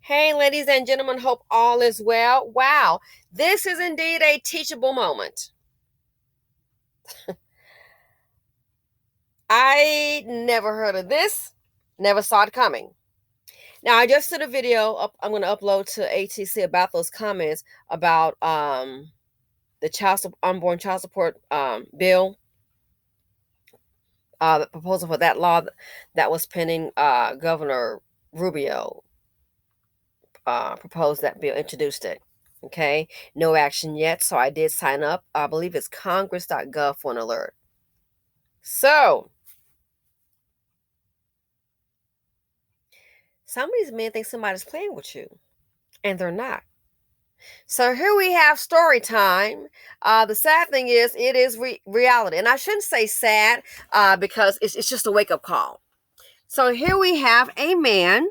Hey, ladies and gentlemen, hope all is well. Wow, this is indeed a teachable moment. I never heard of this, never saw it coming. Now, I just did a video I'm going to upload to ATC about those comments about the unborn child support bill, the proposal for that law that was pending. Governor Rubio proposed that bill, introduced it. Okay, no action yet, so I did sign up. I believe it's congress.gov for an alert. So, some of these men think somebody's playing with you, and they're not. So here we have story time. The sad thing is, it is reality, and I shouldn't say sad because it's just a wake up call. So here we have a man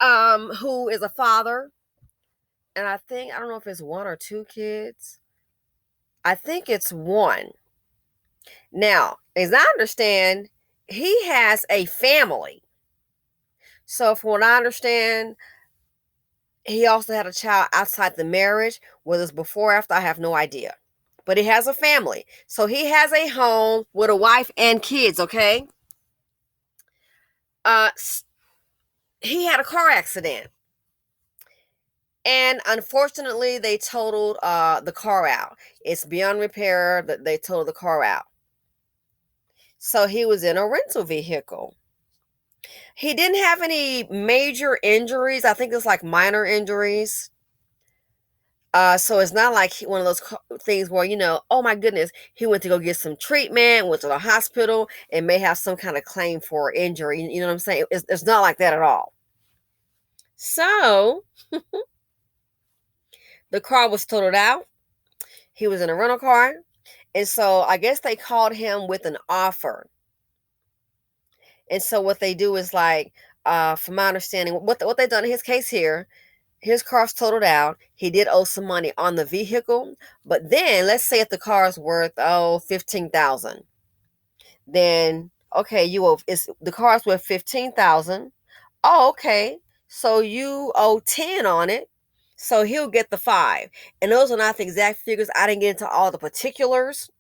who is a father, and I don't know if it's one or two kids. I think it's one. Now, as I understand, he has a family. So, from what I understand, he also had a child outside the marriage. Whether it's before or after, I have no idea. But he has a family. So, he has a home with a wife and kids, okay? Uh, he had a car accident. And unfortunately, they totaled the car out. It's beyond repair that they totaled the car out. So, he was in a rental vehicle. He didn't have any major injuries. I think it's like minor injuries. So it's not like one of those things where, oh my goodness, he went to go get some treatment, went to the hospital, and may have some kind of claim for injury. You know what I'm saying? It's not like that at all. So the car was totaled out. He was in a rental car. And so I guess they called him with an offer. And so what they do is like, from my understanding, what they done in his case here, his car's totaled out. He did owe some money on the vehicle, but then let's say if the car's worth 15,000, then okay, the car's worth 15,000. Oh, okay, so you owe 10 on it, so he'll get the 5. And those are not the exact figures. I didn't get into all the particulars,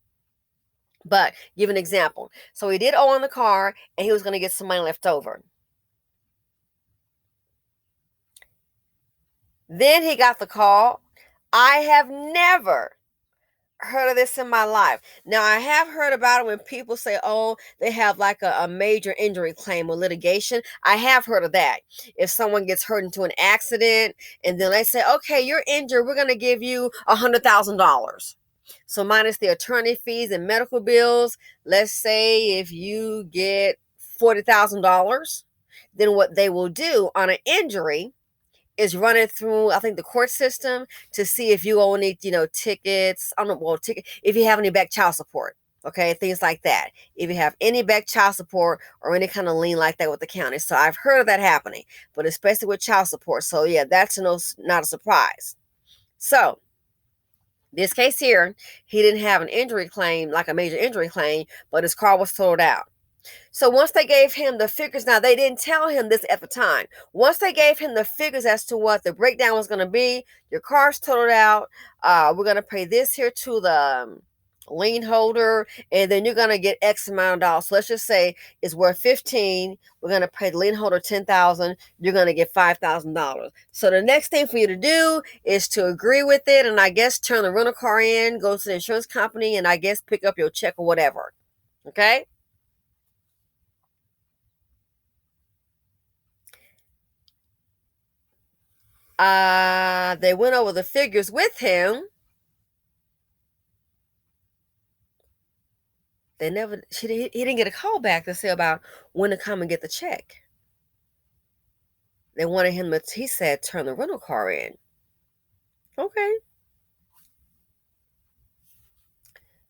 but give an example. So he did owe on the car, and he was going to get some money left over. Then he got the call. I have never heard of this in my life. Now, I have heard about it when people say, oh, they have like a major injury claim or litigation. I have heard of that. If someone gets hurt into an accident and then they say, okay, you're injured, we're going to give you $100,000. So minus the attorney fees and medical bills, let's say if you get $40,000, then what they will do on an injury is running through, I think, the court system to see if you owe any, tickets. I don't know, if you have any back child support, okay, things like that. If you have any back child support or any kind of lien like that with the county. So I've heard of that happening, but especially with child support. So yeah, that's not a surprise. So this case here, he didn't have an injury claim, like a major injury claim, but his car was totaled out. So once they gave him the figures, now they didn't tell him this at the time. Once they gave him the figures as to what the breakdown was going to be, your car's totaled out. We're going to pay this here to the lien holder, and then you're going to get X amount of dollars. So let's just say it's worth 15. We're going to pay the lien holder 10,000. You're going to get $5,000. So the next thing for you to do is to agree with it, and I guess turn the rental car in, go to the insurance company, and I guess pick up your check or whatever. Okay. They went over the figures with him. He didn't get a call back to say about when to come and get the check. They wanted him to, he said, turn the rental car in. Okay.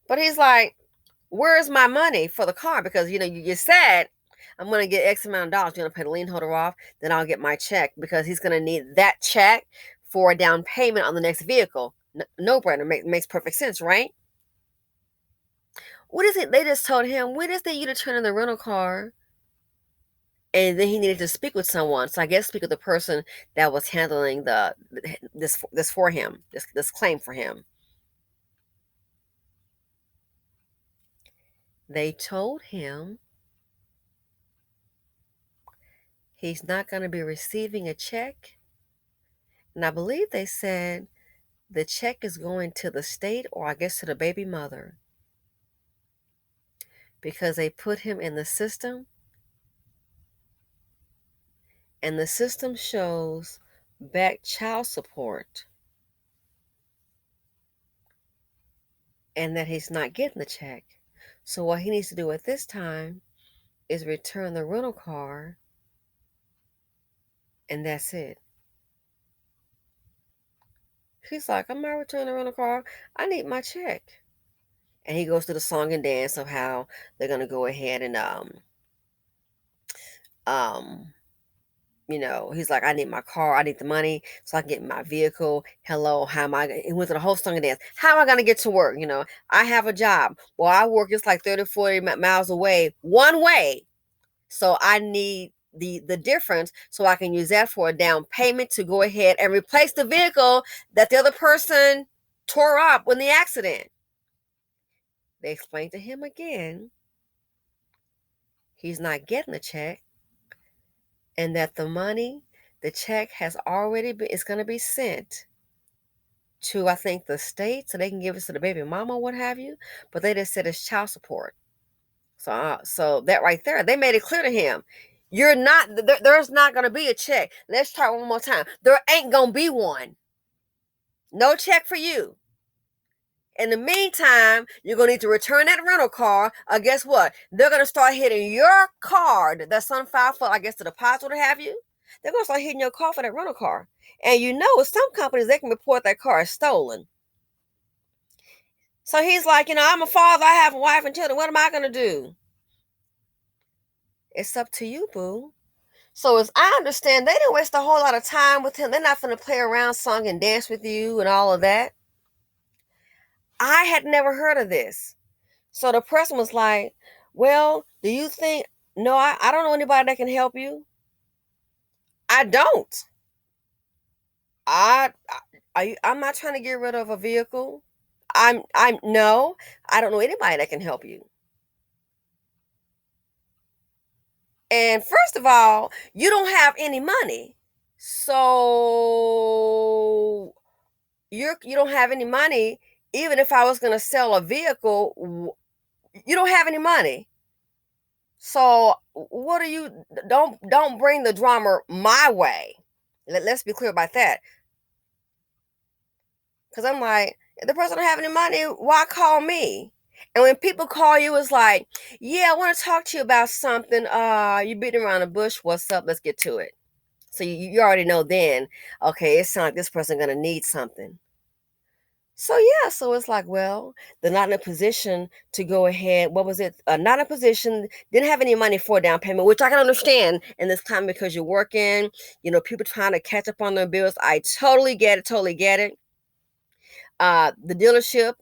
But he's like, where's my money for the car? Because, you said, I'm going to get X amount of dollars. You're going to pay the lien holder off, then I'll get my check, because he's going to need that check for a down payment on the next vehicle. No brainer. Makes perfect sense, right? What is it? They just told him, we just need you to turn in the rental car and then he needed to speak with someone. So I guess speak with the person that was handling this for him, this claim for him. They told him he's not going to be receiving a check. And I believe they said the check is going to the state, or I guess to the baby mother, because they put him in the system, and the system shows back child support, and that he's not getting the check. So what he needs to do at this time is return the rental car, and that's it. He's like, I'm not returning the rental car. I need my check. And he goes through the song and dance of how they're gonna go ahead and um he's like, I need my car, I need the money so I can get my vehicle. Hello, how am I? He went through the whole song and dance. How am I gonna get to work? I have a job. Well, I work just like 30, 40 miles away, one way. So I need the difference so I can use that for a down payment to go ahead and replace the vehicle that the other person tore up in the accident. They explained to him again he's not getting the check, and that the check has already been, it's going to be sent to, I think, the state so they can give it to the baby mama, what have you. But they just said it's child support. So that right there, they made it clear to him. There's not going to be a check. Let's try one more time. There ain't going to be one. No check for you. In the meantime, you're going to need to return that rental car. Guess what? They're going to start hitting your card that's on file for, I guess, the deposit, what have you. They're going to start hitting your car for that rental car. And with some companies, they can report that car as stolen. So he's like, I'm a father. I have a wife and children. What am I going to do? It's up to you, boo. So as I understand, they didn't waste a whole lot of time with him. They're not going to play around, song and dance with you and all of that. I had never heard of this. So the person was like, well, do you think, no, I don't know anybody that can help you. I don't. I'm not trying to get rid of a vehicle. No, I don't know anybody that can help you. And first of all, you don't have any money. So you don't have any money. Even if I was going to sell a vehicle, you don't have any money. So what are you? Don't bring the drama my way. Let's be clear about that. Because I'm like, if the person don't have any money, why call me? And when people call you, it's like, yeah, I want to talk to you about something. You beating around the bush. What's up? Let's get to it. So you already know then, okay, it sounds like this person gonna need something. So yeah, so it's like, well, they're not in a position to go ahead. What was it? Not in a position, didn't have any money for a down payment, which I can understand in this time because you're working, people trying to catch up on their bills. I totally get it, totally get it. The dealership,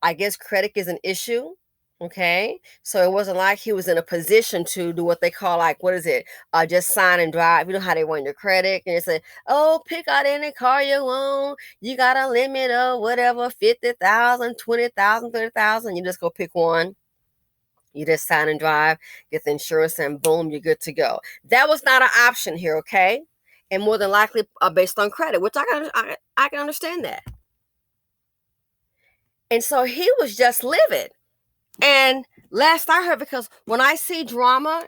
I guess credit is an issue. Okay. So it wasn't like he was in a position to do what they call, like, what is it? Just sign and drive. You know how they want your credit. And they say, oh, pick out any car you want. You got a limit of whatever, 50,000, 20,000, 30,000. You just go pick one. You just sign and drive, get the insurance, and boom, you're good to go. That was not an option here. Okay. And more than likely based on credit, which I can understand that. And so he was just livid. And last I heard, because when I see drama,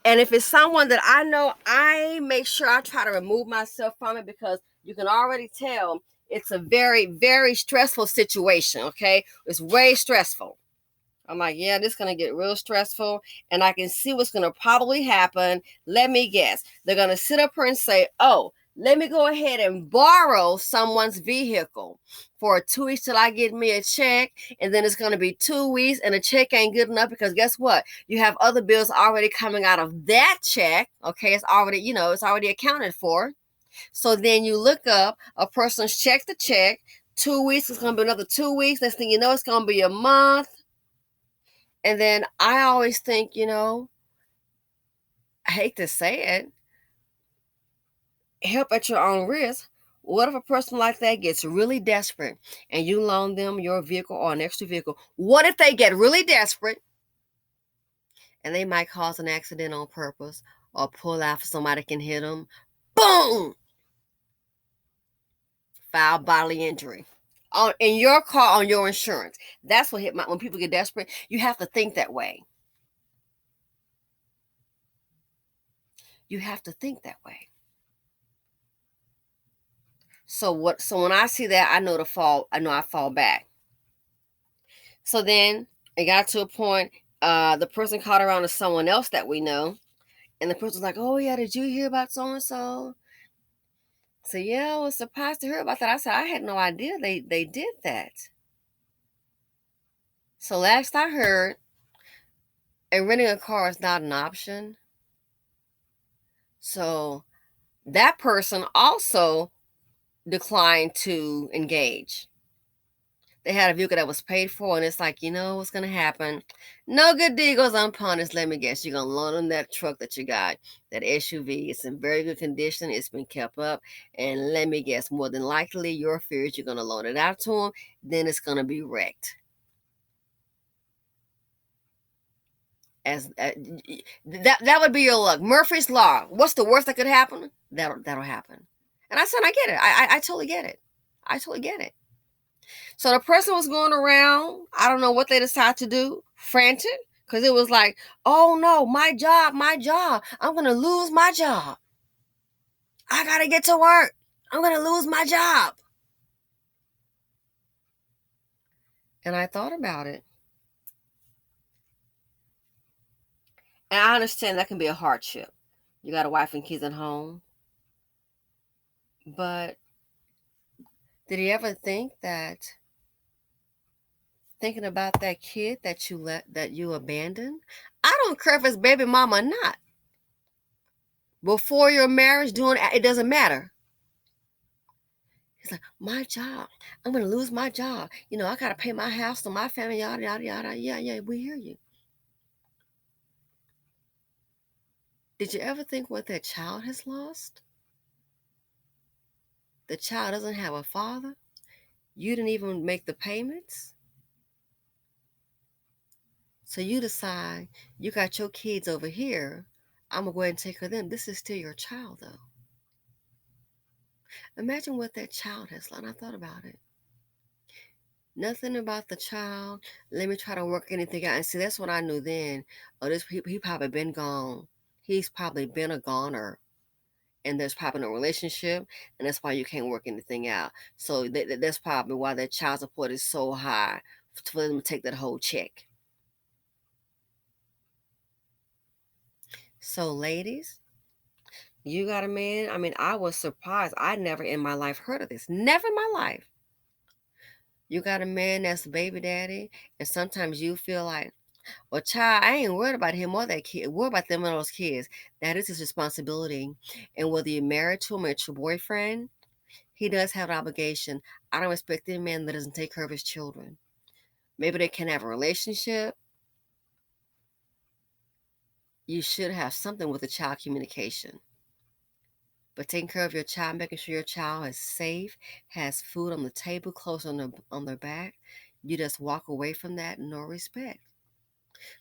and if it's someone that I know, I make sure I try to remove myself from it, because you can already tell it's a very, very stressful situation, okay? It's way stressful. I'm like, yeah, this is going to get real stressful, and I can see what's going to probably happen. Let me guess. They're going to sit up here and say, oh, let me go ahead and borrow someone's vehicle for 2 weeks till I get me a check. And then it's going to be 2 weeks and the check ain't good enough, because guess what? You have other bills already coming out of that check. Okay. It's already, it's already accounted for. So then you look up a person's check to check. 2 weeks, it's going to be another 2 weeks. Next thing you know, it's going to be a month. And then I always think, I hate to say it, help at your own risk. What if a person like that gets really desperate and you loan them your vehicle or an extra vehicle? What if they get really desperate and they might cause an accident on purpose or pull out so somebody can hit them? Boom! File bodily injury. In your car, on your insurance. That's what hit my, when people get desperate, you have to think that way. You have to think that way. So when I see that, I know I fall back. So then it got to a point, the person caught around to someone else that we know, and the person's like, "Oh yeah, did you hear about so and so?" So yeah, I was surprised to hear about that. I said I had no idea they did that. So last I heard, and renting a car is not an option. So that person also declined to engage. They had a vehicle that was paid for, and it's like, you know what's gonna happen? No good deed goes unpunished. Let me guess, you're gonna loan them that truck that you got, that SUV. It's in very good condition. It's been kept up, and let me guess, more than likely, your fear is you're gonna loan it out to them. Then it's gonna be wrecked. As that would be your luck. Murphy's law. What's the worst that could happen? That'll happen. And I said, I get it. I totally get it. I totally get it. So the person was going around, I don't know what they decided to do, frantic, because it was like, oh no, my job, my job. I'm going to lose my job. I got to get to work. I'm going to lose my job. And I thought about it. And I understand that can be a hardship. You got a wife and kids at home. But did he ever think that thinking about that kid that you abandoned? I don't care if it's baby mama or not. Before your marriage, doing it doesn't matter. He's like, my job. I'm gonna lose my job. You know, I gotta pay my house to my family, yada yada yada. Yeah, yeah, we hear you. Did you ever think what that child has lost? The child doesn't have a father. You didn't even make the payments. So you decide you got your kids over here. I'm gonna go ahead and take care of them. This is still your child though. Imagine what that child has lost. I thought about it. Nothing about the child. Let me try to work anything out. And see, that's what I knew then. Oh, he probably been gone. He's probably been a goner. And there's probably no relationship. And that's why you can't work anything out. So that's probably why that child support is so high for them to take that whole check. So, ladies, you got a man. I mean, I was surprised. I never in my life heard of this. Never in my life. You got a man that's a baby daddy. And sometimes you feel like, well, child, I ain't worried about him or that kid. Worried about them and those kids. That is his responsibility. And whether you're married to him or it's your boyfriend, he does have an obligation. I don't expect any man that doesn't take care of his children. Maybe they can have a relationship. You should have something with the child communication. But taking care of your child, making sure your child is safe, has food on the table, clothes on their back, you just walk away from that, no respect.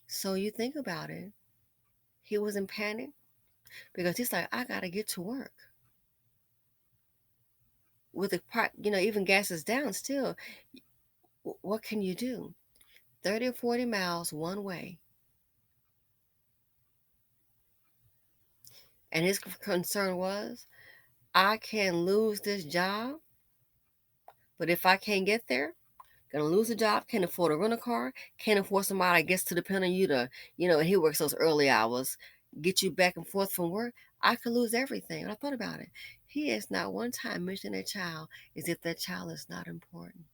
So you think about it. He was in panic because he's like, I gotta get to work. With the part, even gas is down still. What can you do? 30 or 40 miles one way. And his concern was, I can lose this job, but if I can't get there, gonna lose a job, can't afford a rental car, can't afford somebody I guess to depend on you to, and he works those early hours, get you back and forth from work. I could lose everything. And I thought about it. He has not one time mentioned that child as if that child is not important.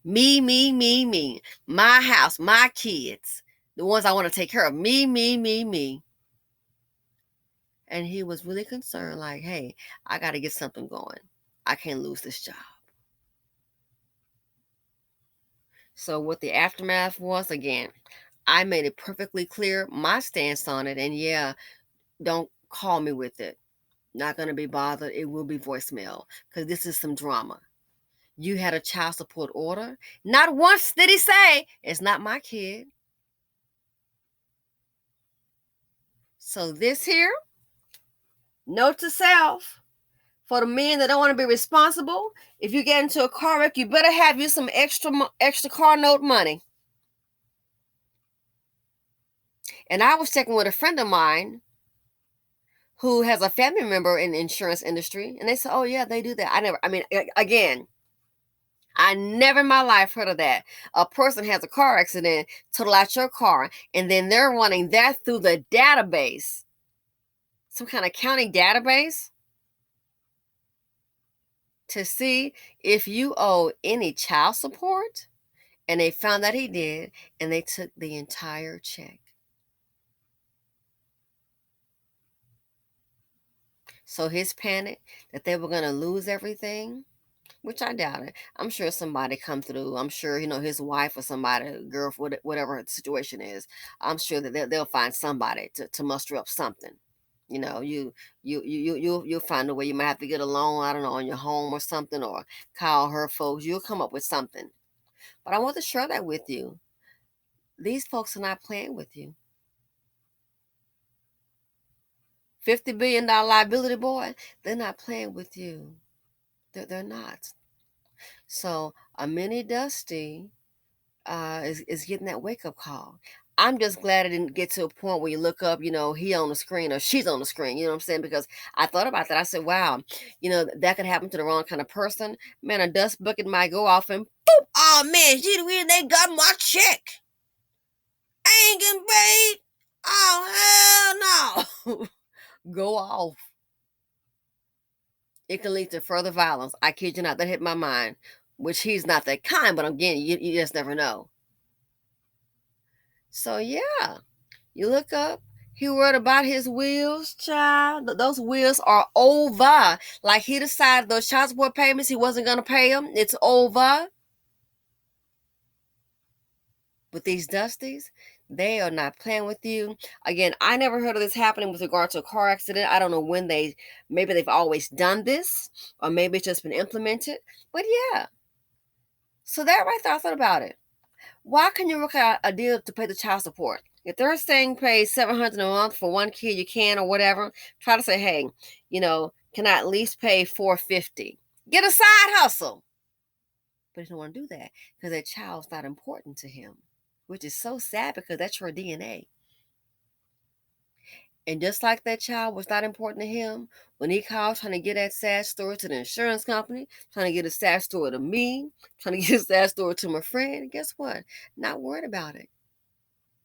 Me, me, me, me. My house, my kids, the ones I want to take care of. Me, me, me, me. And he was really concerned, like, hey, I got to get something going. I can't lose this job. So what the aftermath was, again, I made it perfectly clear my stance on it. And yeah, don't call me with it. Not going to be bothered. It will be voicemail because this is some drama. You had a child support order. Not once did he say, it's not my kid. So this here, note to self, for the men that don't want to be responsible, if you get into a car wreck, you better have you some extra car note money. And I was checking with a friend of mine who has a family member in the insurance industry, and they said, oh yeah, they do that. Again, I never in my life heard of that. A person has a car accident, total out your car, and then they're running that through the database. Some kind of county database to see if you owe any child support. And they found that he did, and they took the entire check. So his panic that they were going to lose everything, which I doubt it. I'm sure somebody come through. I'm sure, his wife or somebody, girl, whatever the situation is. I'm sure that they'll find somebody to muster up something. You'll find a way. You might have to get a loan, I don't know, on your home or something, or call her folks. You'll come up with something. But I want to share that with you. These folks are not playing with you. $50 billion liability, boy, they're not playing with you. They're not. So a mini Dusty is getting that wake up call. I'm just glad it didn't get to a point where you look up, he on the screen or she's on the screen. You know what I'm saying? Because I thought about that. I said, wow, that could happen to the wrong kind of person. Man, a dust bucket might go off and boop. Oh man, they got my check. I ain't getting paid. Oh hell no. Go off. It can lead to further violence. I kid you not. That hit my mind. Which he's not that kind, but again, you just never know. So yeah, you look up. He worried about his wheels, child. Those wheels are over. Like he decided those child support payments, he wasn't going to pay them. It's over. With these Dusties, they are not playing with you. Again, I never heard of this happening with regard to a car accident. I don't know when maybe they've always done this, or maybe it's just been implemented. But yeah. So that right there, I thought about it. Why can you work out a deal to pay the child support? If they're saying pay $700 a month for one kid, you can or whatever. Try to say, hey, can I at least pay $450? Get a side hustle. But he don't want to do that because that child's not important to him, which is so sad because that's your DNA. And just like that child was not important to him, when he called trying to get that sad story to the insurance company, trying to get a sad story to me, trying to get a sad story to my friend, guess what? Not worried about it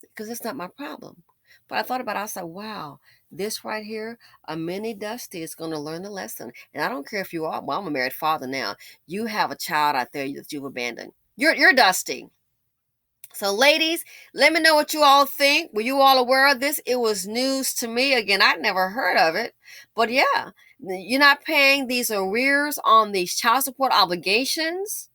because it's not my problem. But I thought about it, I said, wow, this right here, a mini Dusty is going to learn the lesson. And I don't care if you are, well, I'm a married father now. You have a child out there that you've abandoned. You're Dusty. So ladies, let me know what you all think. Were you all aware of this? It was news to me. Again, I'd never heard of it. But yeah, you're not paying these arrears on these child support obligations.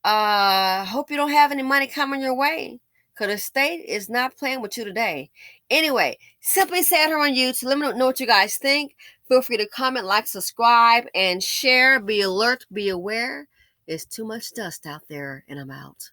Hope you don't have any money coming your way, because the state is not playing with you today. Anyway, Simply Said here on YouTube. Let me know what you guys think. Feel free to comment, like, subscribe, and share. Be alert, be aware. There's too much dust out there, and I'm out.